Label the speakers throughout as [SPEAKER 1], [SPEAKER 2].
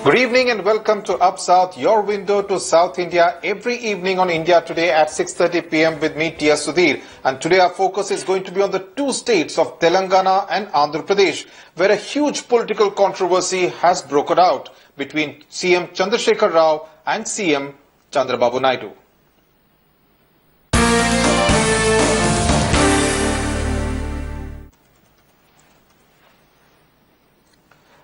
[SPEAKER 1] Good evening and welcome to Up South, your window to South India, every evening on India Today at 6:30 p.m. with me, T. S. Sudhir. And today our focus is going to be on the two states of Telangana and Andhra Pradesh, where a huge political controversy has broken out between CM Chandrasekhar Rao and CM Chandrababu Naidu.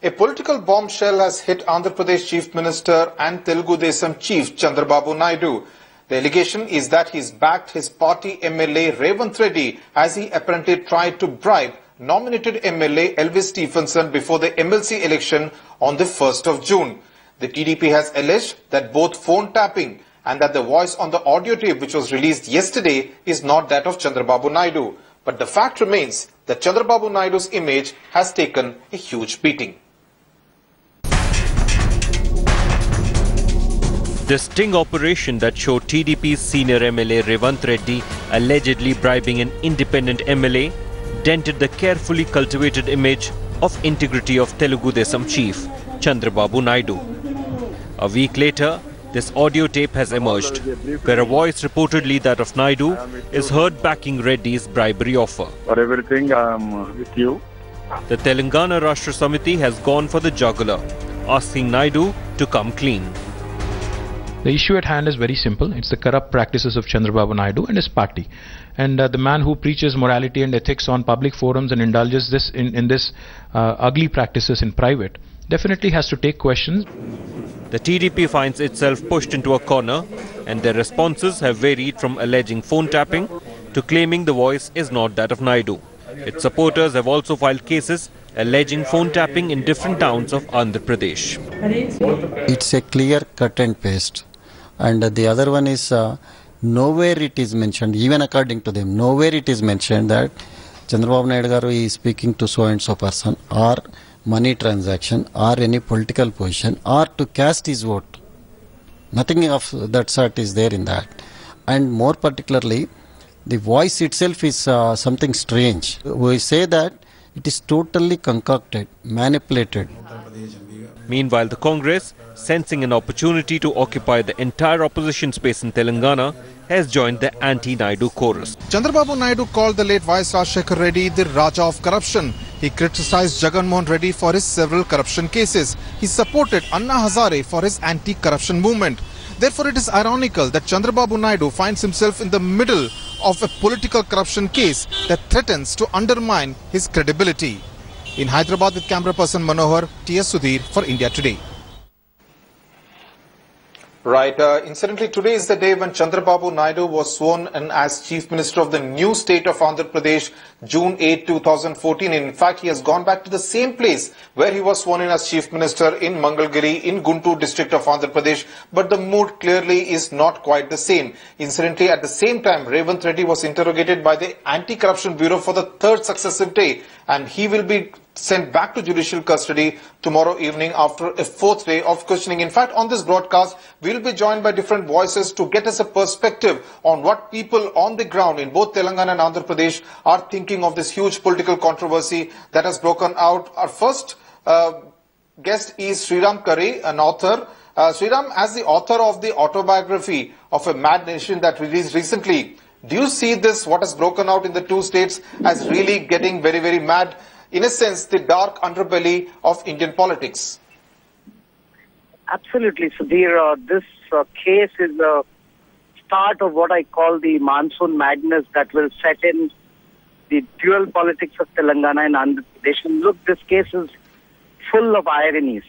[SPEAKER 1] A political bombshell has hit Andhra Pradesh Chief Minister and Telugu Desam Chief Chandrababu Naidu. The allegation is that he's backed his party MLA Revanth Reddy as he apparently tried to bribe nominated MLA Elvis Stephenson before the MLC election on the 1st of June. The TDP has alleged that both phone tapping and that the voice on the audio tape which was released yesterday is not that of Chandrababu Naidu. But the fact remains that Chandrababu Naidu's image has taken a huge beating.
[SPEAKER 2] The sting operation that showed TDP's senior MLA Revanth Reddy allegedly bribing an independent MLA dented the carefully cultivated image of integrity of Telugu Desam chief Chandrababu Naidu. A week later, this audio tape has emerged, where a voice reportedly that of Naidu is heard backing Reddy's bribery offer.
[SPEAKER 3] For everything, I'm with you.
[SPEAKER 2] The Telangana Rashtra Samiti has gone for the jugular, asking Naidu to come clean.
[SPEAKER 4] The issue at hand is very simple. It's the corrupt practices of Chandrababu Naidu and his party. And the man who preaches morality and ethics on public forums and indulges this in this ugly practices in private definitely has to take questions.
[SPEAKER 2] The TDP finds itself pushed into a corner, and their responses have varied from alleging phone tapping to claiming the voice is not that of Naidu. Its supporters have also filed cases alleging phone tapping in different towns of Andhra Pradesh.
[SPEAKER 5] It's a clear cut and paste. And the other one is nowhere it is mentioned, even according to them, nowhere it is mentioned that Chandrababu Naidu garu is speaking to so and so person or money transaction or any political position or to cast his vote. Nothing of that sort is there in that. And more particularly, the voice itself is something strange. We say that it is totally concocted, manipulated.
[SPEAKER 2] Meanwhile, the Congress, sensing an opportunity to occupy the entire opposition space in Telangana, has joined the anti-Naidu chorus.
[SPEAKER 1] Chandrababu Naidu called the late Vice Rajshekhar Reddy the Raja of corruption. He criticized Jagan Mohan Reddy for his several corruption cases. He supported Anna Hazare for his anti-corruption movement. Therefore, it is ironical that Chandrababu Naidu finds himself in the middle of a political corruption case that threatens to undermine his credibility. In Hyderabad with camera person Manohar, T. S. Sudhir for India Today. Right. Incidentally, today is the day when Chandrababu Naidu was sworn in as Chief Minister of the new state of Andhra Pradesh, June 8, 2014. In fact, he has gone back to the same place where he was sworn in as Chief Minister in Mangalgiri in Guntur district of Andhra Pradesh. But the mood clearly is not quite the same. Incidentally, at the same time, Revanth Reddy was interrogated by the Anti-Corruption Bureau for the third successive day, and he will be sent back to judicial custody tomorrow evening after a fourth day of questioning. In fact, on this broadcast, we'll be joined by different voices to get us a perspective on what people on the ground in both Telangana and Andhra Pradesh are thinking of this huge political controversy that has broken out. Our first guest is Sriram Kare, an author. Sriram, as the author of the autobiography of a Mad Nation that released recently, do you see this, what has broken out in the two states, as really getting very, very mad? In a sense, the dark underbelly of Indian politics.
[SPEAKER 6] Absolutely, Sudhir. This case is the start of what I call the monsoon madness that will set in the dual politics of Telangana and Andhra Pradesh. And look, this case is full of ironies.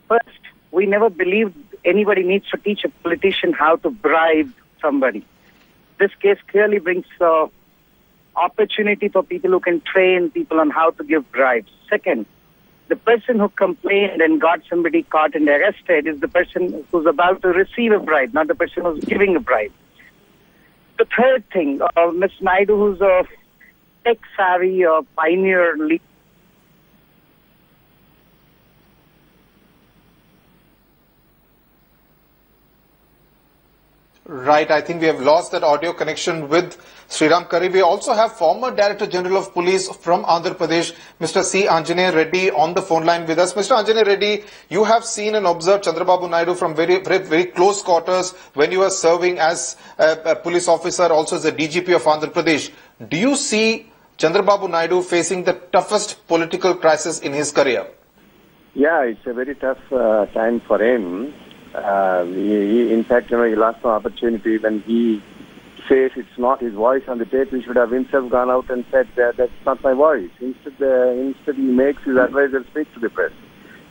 [SPEAKER 6] First, we never believed anybody needs to teach a politician how to bribe somebody. This case clearly brings opportunity for people who can train people on how to give bribes. Second, the person who complained and got somebody caught and arrested is the person who's about to receive a bribe, not the person who's giving a bribe. The third thing, Ms. Naidu, who's a tech-savvy pioneer leader,
[SPEAKER 1] Right, I think we have lost that audio connection with Sriram Kari. We also have former Director General of Police from Andhra Pradesh, Mr. C. Anjaney Reddy, on the phone line with us. Mr. Anjaney Reddy, you have seen and observed Chandrababu Naidu from very close quarters when you were serving as a police officer, also as the DGP of Andhra Pradesh. Do you see Chandrababu Naidu facing the toughest political crisis in his career?
[SPEAKER 3] Yeah, it's a very tough time for him. In fact, he lost the opportunity when he says it's not his voice on the tape. He should have himself gone out and said that's not my voice. Instead he makes his advisor speak to the press.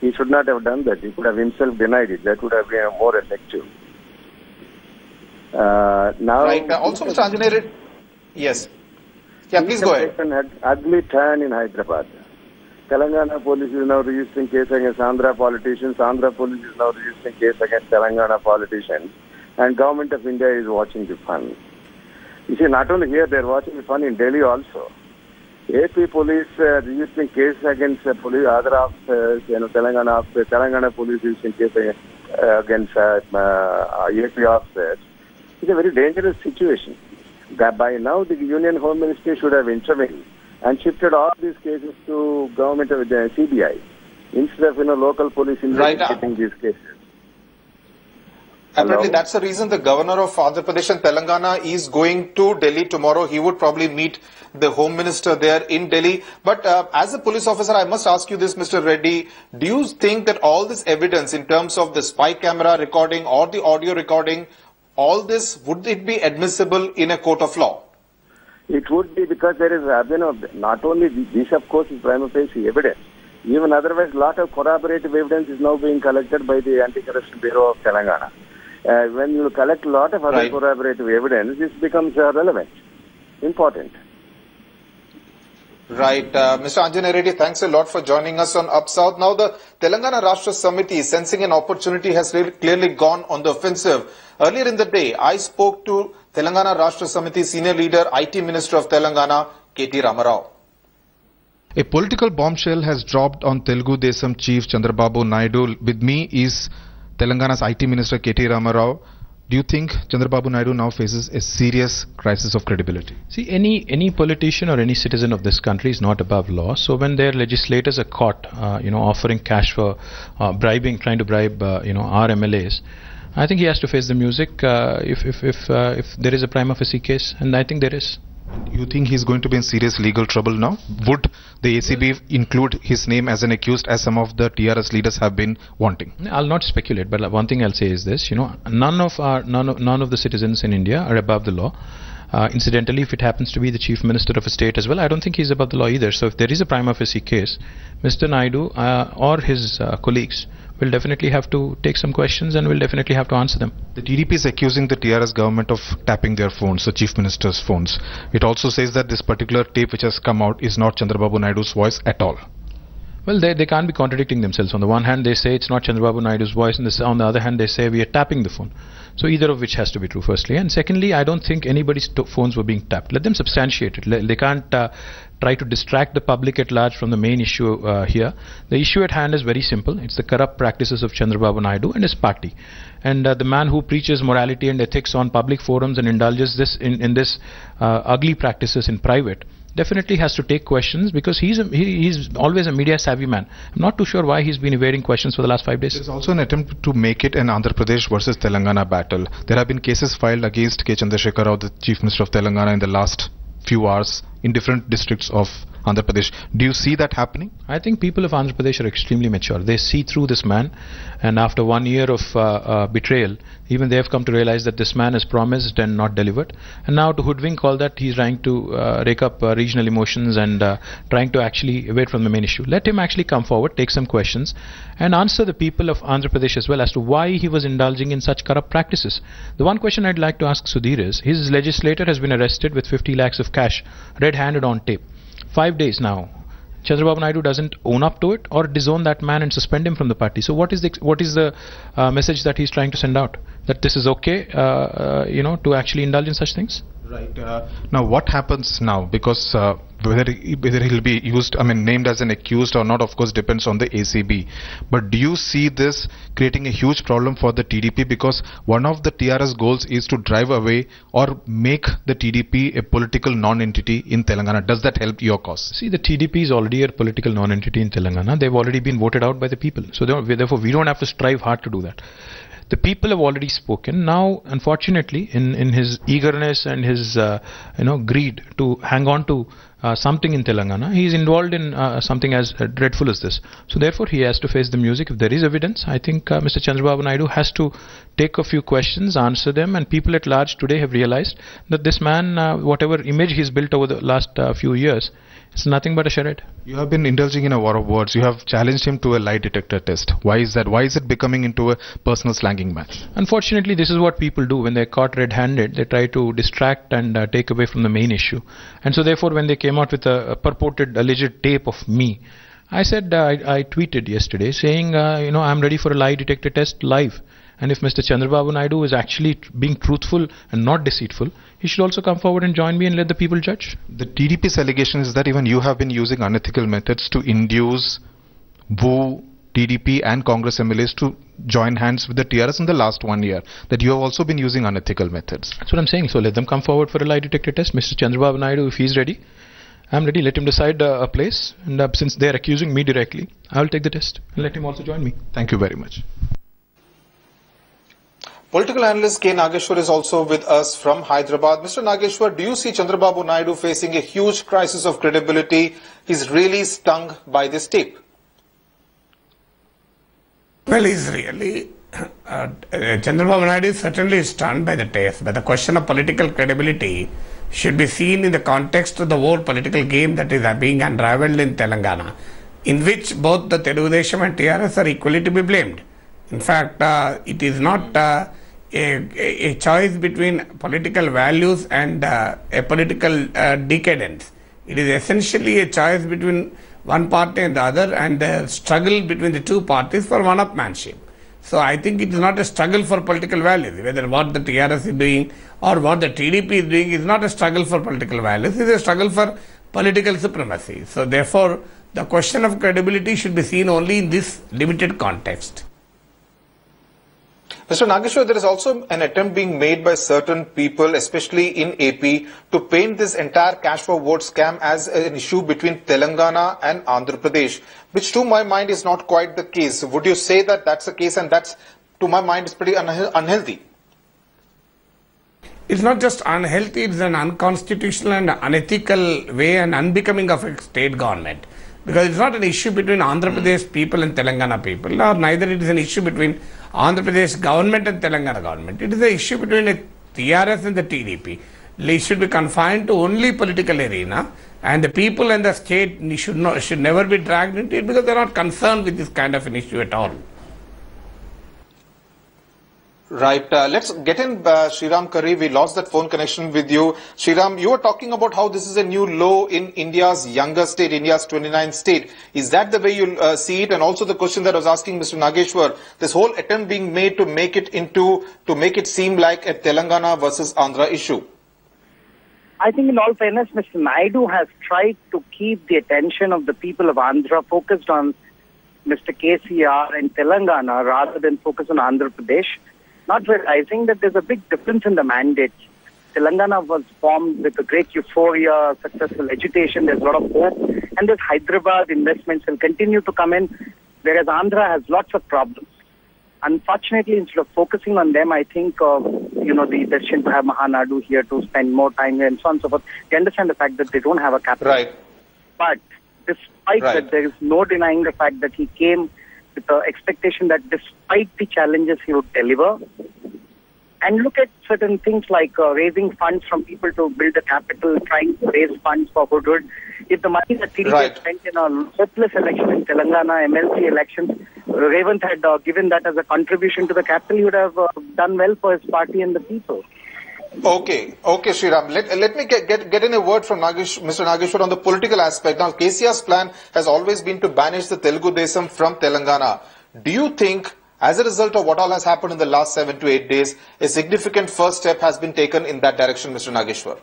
[SPEAKER 3] He should not have done that. He could have himself denied it. That would have been more effective. Now,
[SPEAKER 1] right. Also, Mr. Anjaney Reddy. Yes. Yeah, please go ahead.
[SPEAKER 3] Had ugly turn in Hyderabad. Telangana police is now registering case against Andhra politicians. Andhra police is now registering case against Telangana politicians. And government of India is watching the fun. You see, not only here, they are watching the fun in Delhi also. AP police registering case against police, other officers, Telangana police registering case against AP officers. It's a very dangerous situation. That by now, the Union Home Ministry should have intervened and shifted all these cases to government of the CBI instead of local police investigating these cases.
[SPEAKER 1] Apparently, that's the reason the governor of Andhra Pradesh and Telangana is going to Delhi tomorrow. He would probably meet the Home Minister there in Delhi. But as a police officer, I must ask you this, Mr. Reddy. Do you think that all this evidence in terms of the spy camera recording or the audio recording, all this, would it be admissible in a court of law?
[SPEAKER 3] It would be, because there is, not only this, of course, is prima facie evidence. Even otherwise, a lot of corroborative evidence is now being collected by the Anti-Corruption Bureau of Telangana. When you collect a lot of other corroborative evidence, this becomes relevant, important.
[SPEAKER 1] Right. Mr. Anjaney Reddy, thanks a lot for joining us on Up South. Now, the Telangana Rashtra Samiti, sensing an opportunity, has clearly gone on the offensive. Earlier in the day, I spoke to Telangana Rashtra Samiti Senior Leader, IT Minister of Telangana, K.T. Ramarao.
[SPEAKER 7] A political bombshell has dropped on Telugu Desam Chief Chandrababu Naidu. With me is Telangana's IT Minister, K.T. Ramarao. Do you think Chandrababu Naidu now faces a serious crisis of credibility?
[SPEAKER 4] See, any politician or any citizen of this country is not above law. So when their legislators are caught, offering cash for bribing, trying to bribe, our MLAs, I think he has to face the music if there is a prima facie case, and I think there is.
[SPEAKER 7] You think he's going to be in serious legal trouble now? Would the ACB include his name as an accused, as some of the TRS leaders have been wanting?
[SPEAKER 4] I'll not speculate, but one thing I'll say is this: none of the citizens in India are above the law. Incidentally, if it happens to be the Chief Minister of a state as well, I don't think he's above the law either. So if there is a prima facie case, Mr. Naidu or his colleagues will definitely have to take some questions and will definitely have to answer them.
[SPEAKER 7] The TDP is accusing the TRS government of tapping their phones, the Chief Minister's phones. It also says that this particular tape which has come out is not Chandrababu Naidu's voice at all.
[SPEAKER 4] Well, they can't be contradicting themselves. On the one hand, they say it's not Chandrababu Naidu's voice, and on the other hand, they say we are tapping the phone. So either of which has to be true, firstly. And secondly, I don't think anybody's phones were being tapped. Let them substantiate it. They can't try to distract the public at large from the main issue here. The issue at hand is very simple. It's the corrupt practices of Chandrababu Naidu and his party. And the man who preaches morality and ethics on public forums and indulges in this ugly practices in private definitely has to take questions, because he's always a media savvy man. I'm not too sure why he's been evading questions for the last 5 days.
[SPEAKER 7] There's also an attempt to make it an Andhra Pradesh versus Telangana battle. There have been cases filed against K. Chandrasekhar Rao, the Chief Minister of Telangana, in the last few hours in different districts of Andhra Pradesh. Do you see that happening?
[SPEAKER 4] I think people of Andhra Pradesh are extremely mature. They see through this man, and after 1 year of betrayal, even they have come to realize that this man has promised and not delivered. And now to hoodwink all that, he's trying to rake up regional emotions and trying to actually evade from the main issue. Let him actually come forward, take some questions, and answer the people of Andhra Pradesh as well as to why he was indulging in such corrupt practices. The one question I'd like to ask Sudhir is, his legislator has been arrested with 50 lakhs of cash, red-handed on tape. 5 days now. Chandrababu Naidu doesn't own up to it or disown that man and suspend him from the party. So what is the message that he's trying to send out? That this is okay, to actually indulge in such things?
[SPEAKER 7] Right. Now, what happens now? Because whether he'll be used, named as an accused or not, of course, depends on the ACB. But do you see this creating a huge problem for the TDP? Because one of the TRS goals is to drive away or make the TDP a political non-entity in Telangana. Does that help your cause?
[SPEAKER 4] See, the TDP is already a political non-entity in Telangana. They've already been voted out by the people. So therefore, we don't have to strive hard to do that. The people have already spoken. Now, unfortunately, in his eagerness and his greed to hang on to something in Telangana, he is involved in something as dreadful as this. So therefore, he has to face the music. If there is evidence, I think Mr. Chandrababu Naidu has to take a few questions, answer them, and people at large today have realized that this man, whatever image he's built over the last few years, it's nothing but a charade.
[SPEAKER 7] You have been indulging in a war of words. You have challenged him to a lie detector test. Why is that? Why is it becoming into a personal slanging match?
[SPEAKER 4] Unfortunately, this is what people do when they're caught red-handed. They try to distract and take away from the main issue. And so therefore, when they came out with a purported alleged tape of me, I said, I tweeted yesterday saying, I'm ready for a lie detector test live. And if Mr. Chandrababu Naidu is actually being truthful and not deceitful, he should also come forward and join me and let the people judge.
[SPEAKER 7] The TDP's allegation is that even you have been using unethical methods to induce, woo TDP and Congress MLAs to join hands with the TRS in the last 1 year. That you have also been using unethical methods.
[SPEAKER 4] That's what I'm saying. So let them come forward for a lie detector test. Mr. Chandrababu Naidu, if he's ready, I'm ready. Let him decide a place. And since they're accusing me directly, I'll take the test and let him also join me.
[SPEAKER 7] Thank you very much.
[SPEAKER 1] Political analyst K. Nageshwar is also with us from Hyderabad. Mr. Nageshwar, do you see Chandrababu Naidu facing a huge crisis of credibility? He's really stung by this tape.
[SPEAKER 8] Well, he's really, Chandrababu Naidu is certainly stunned by the tape, but the question of political credibility should be seen in the context of the whole political game that is being unraveled in Telangana, in which both the Telugu Desam and TRS are equally to be blamed. In fact, it is not a choice between political values and a political decadence. It is essentially a choice between one party and the other, and the struggle between the two parties for one-upmanship. So I think it is not a struggle for political values. Whether what the TRS is doing or what the TDP is doing is not a struggle for political values. It is a struggle for political supremacy. So therefore, the question of credibility should be seen only in this limited context.
[SPEAKER 1] Mr. Nageshwar, there is also an attempt being made by certain people, especially in AP, to paint this entire cash for vote scam as an issue between Telangana and Andhra Pradesh, which to my mind is not quite the case. Would you say that that's the case, and that's, to my mind, is pretty unhealthy?
[SPEAKER 8] It's not just unhealthy, it's an unconstitutional and unethical way and unbecoming of a state government. Because it's not an issue between Andhra Pradesh people and Telangana people, or neither it is an issue between Andhra Pradesh government and Telangana government. It is an issue between a TRS and the TDP. It should be confined to only political arena, and the people and the state should never be dragged into it, because they are not concerned with this kind of an issue at all.
[SPEAKER 1] Right. Let's get in Sriram Kari. We lost that phone connection with you. Sriram, you were talking about how this is a new low in India's younger state, India's 29th state. Is that the way you see it? And also the question that I was asking Mr. Nageshwar, this whole attempt being made to make it seem like a Telangana versus Andhra issue.
[SPEAKER 6] I think in all fairness, Mr. Naidu has tried to keep the attention of the people of Andhra focused on Mr. KCR and Telangana rather than focus on Andhra Pradesh, not realizing that there's a big difference in the mandates. Telangana was formed with a great euphoria, successful education, there's a lot of hope, and this Hyderabad investments will continue to come in, whereas Andhra has lots of problems. Unfortunately, instead of focusing on them, I think, the decision to have Mahanadu here to spend more time here and so on and so forth, they understand the fact that they don't have a capital.
[SPEAKER 1] Right.
[SPEAKER 6] But despite that, there is no denying the fact that he came with the expectation that despite the challenges he would deliver. And look at certain things like raising funds from people to build a capital, trying to raise funds for good. If the money that TDP spent in a hopeless election in Telangana, MLC elections, Revant had given that as a contribution to the capital, he would have done well for his party and the people.
[SPEAKER 1] Okay, Sriram. Let me get in a word from Mr. Nageshwar on the political aspect. Now, KCR's plan has always been to banish the Telugu Desam from Telangana. Do you think As a result of what all has happened in the last 7 to 8 days, a significant first step has been taken in that direction, Mr. Nageshwar.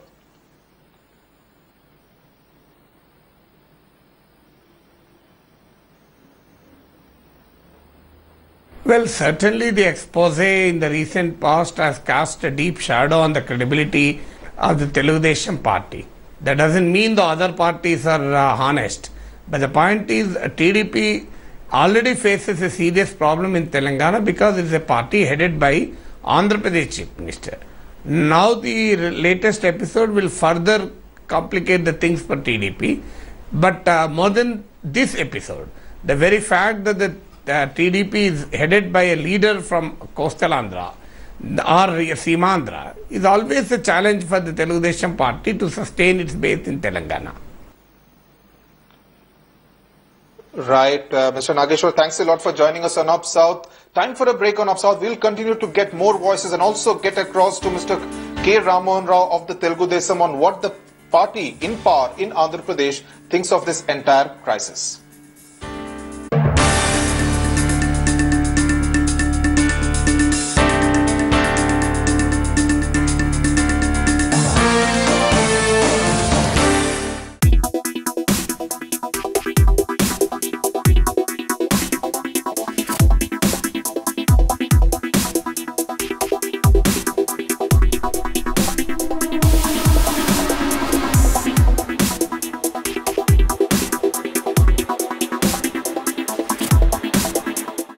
[SPEAKER 8] Well, certainly the expose in the recent past has cast a deep shadow on the credibility of the Telugu Desam party. That doesn't mean the other parties are honest. But the point is, TDP already faces a serious problem in Telangana because it is a party headed by Andhra Pradesh Chief Minister. Now the latest episode will further complicate the things for TDP. But more than this episode, the very fact that the TDP is headed by a leader from coastal Andhra or Seemandhra is always a challenge for the Telugu Desam party to sustain its base in Telangana.
[SPEAKER 1] Right, Mr. Nageshwar, thanks a lot for joining us on Up South. Time for a break on Up South. We'll continue to get more voices and also get across to Mr. K. Ramohan Rao of the Telugu Desam on what the party in power in Andhra Pradesh thinks of this entire crisis.